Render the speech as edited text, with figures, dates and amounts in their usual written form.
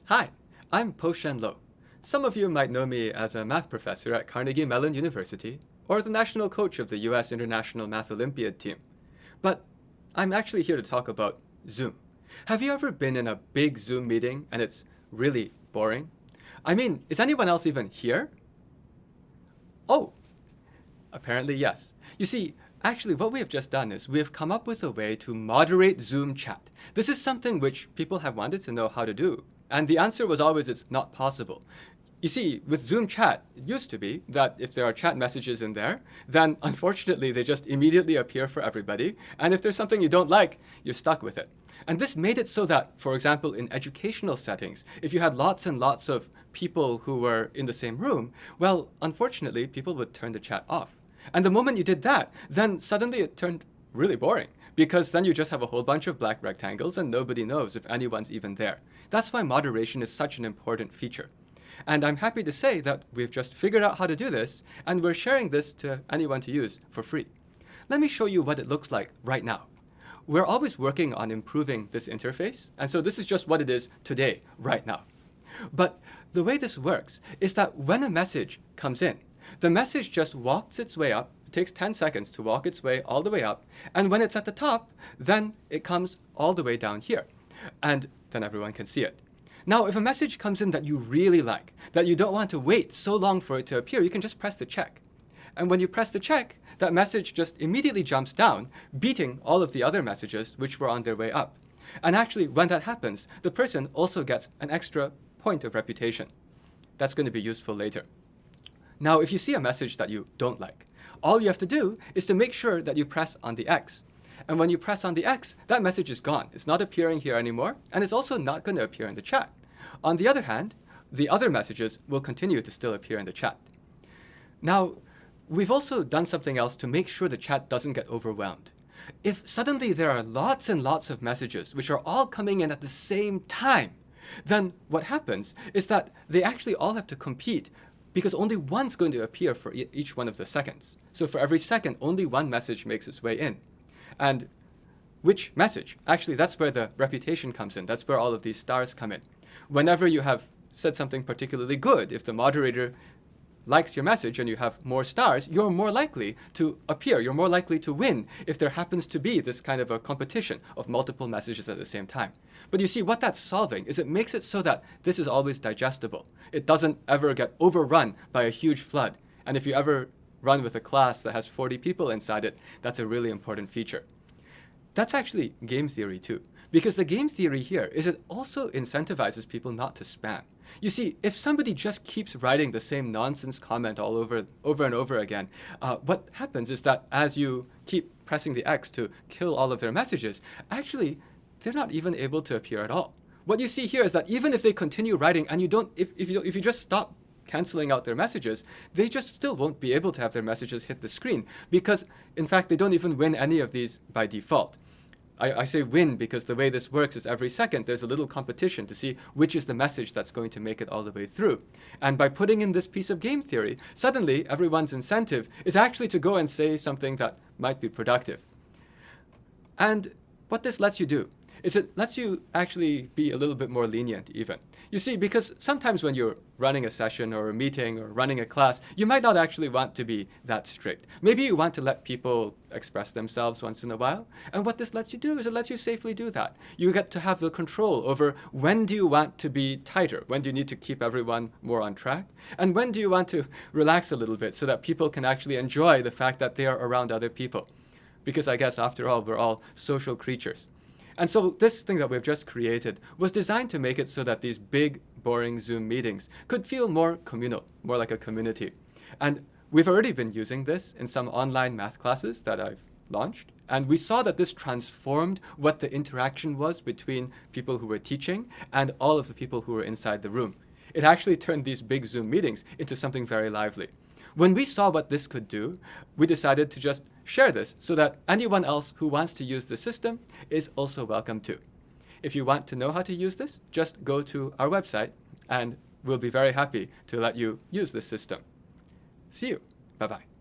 Hi, I'm Po-Shen Loh. Some of you might know me as a math professor at Carnegie Mellon University or the national coach of the US International Math Olympiad team. But I'm actually here to talk about Zoom. Have you ever been in a big Zoom meeting and it's really boring? I mean, is anyone else even here? Oh, apparently yes. You see, actually what we have just done is we have come up with a way to moderate Zoom chat. This is something which people have wanted to know how to do. And the answer was always it's not possible. You see, with Zoom chat, it used to be that if there are chat messages in there, then unfortunately they just immediately appear for everybody. And if there's something you don't like, you're stuck with it. And this made it so that, for example, in educational settings, if you had lots and lots of people who were in the same room, well, unfortunately, people would turn the chat off. And the moment you did that, then suddenly it turned really boring, because then you just have a whole bunch of black rectangles and nobody knows if anyone's even there. That's why moderation is such an important feature. And I'm happy to say that we've just figured out how to do this, and we're sharing this to anyone to use for free. Let me show you what it looks like right now. We're always working on improving this interface, and so this is just what it is today, right now. But the way this works is that when a message comes in, the message just walks its way up. It takes 10 seconds to walk its way all the way up. And when it's at the top, then it comes all the way down here. And then everyone can see it. Now, if a message comes in that you really like, that you don't want to wait so long for it to appear, you can just press the check. And when you press the check, that message just immediately jumps down, beating all of the other messages which were on their way up. And actually, when that happens, the person also gets an extra point of reputation. That's going to be useful later. Now, if you see a message that you don't like, all you have to do is to make sure that you press on the X. And when you press on the X, that message is gone. It's not appearing here anymore, and it's also not going to appear in the chat. On the other hand, the other messages will continue to still appear in the chat. Now, we've also done something else to make sure the chat doesn't get overwhelmed. If suddenly there are lots and lots of messages which are all coming in at the same time, then what happens is that they actually all have to compete, because only one's going to appear for each one of the seconds. So for every second, only one message makes its way in. And which message? Actually, that's where the reputation comes in. That's where all of these stars come in. Whenever you have said something particularly good, if the moderator likes your message and you have more stars, you're more likely to appear. You're more likely to win if there happens to be this kind of a competition of multiple messages at the same time. But you see, what that's solving is it makes it so that this is always digestible. It doesn't ever get overrun by a huge flood. And if you ever run with a class that has 40 people inside it, that's a really important feature. That's actually game theory too, because the game theory here is it also incentivizes people not to spam. You see, if somebody just keeps writing the same nonsense comment all over and over again, what happens is that as you keep pressing the X to kill all of their messages, actually, they're not even able to appear at all. What you see here is that even if they continue writing and if you just stop canceling out their messages, they just still won't be able to have their messages hit the screen, because in fact, they don't even win any of these by default. I say win because the way this works is every second there's a little competition to see which is the message that's going to make it all the way through. And by putting in this piece of game theory, suddenly everyone's incentive is actually to go and say something that might be productive. And what this lets you do is it lets you actually be a little bit more lenient even. You see, because sometimes when you're running a session or a meeting or running a class, you might not actually want to be that strict. Maybe you want to let people express themselves once in a while. And what this lets you do is it lets you safely do that. You get to have the control over when do you want to be tighter, when do you need to keep everyone more on track, and when do you want to relax a little bit so that people can actually enjoy the fact that they are around other people. Because I guess after all, we're all social creatures. And so this thing that we've just created was designed to make it so that these big, boring Zoom meetings could feel more communal, more like a community. And we've already been using this in some online math classes that I've launched. And we saw that this transformed what the interaction was between people who were teaching and all of the people who were inside the room. It actually turned these big Zoom meetings into something very lively. When we saw what this could do, we decided to just share this so that anyone else who wants to use the system is also welcome too. If you want to know how to use this, just go to our website and we'll be very happy to let you use this system. See you. Bye-bye.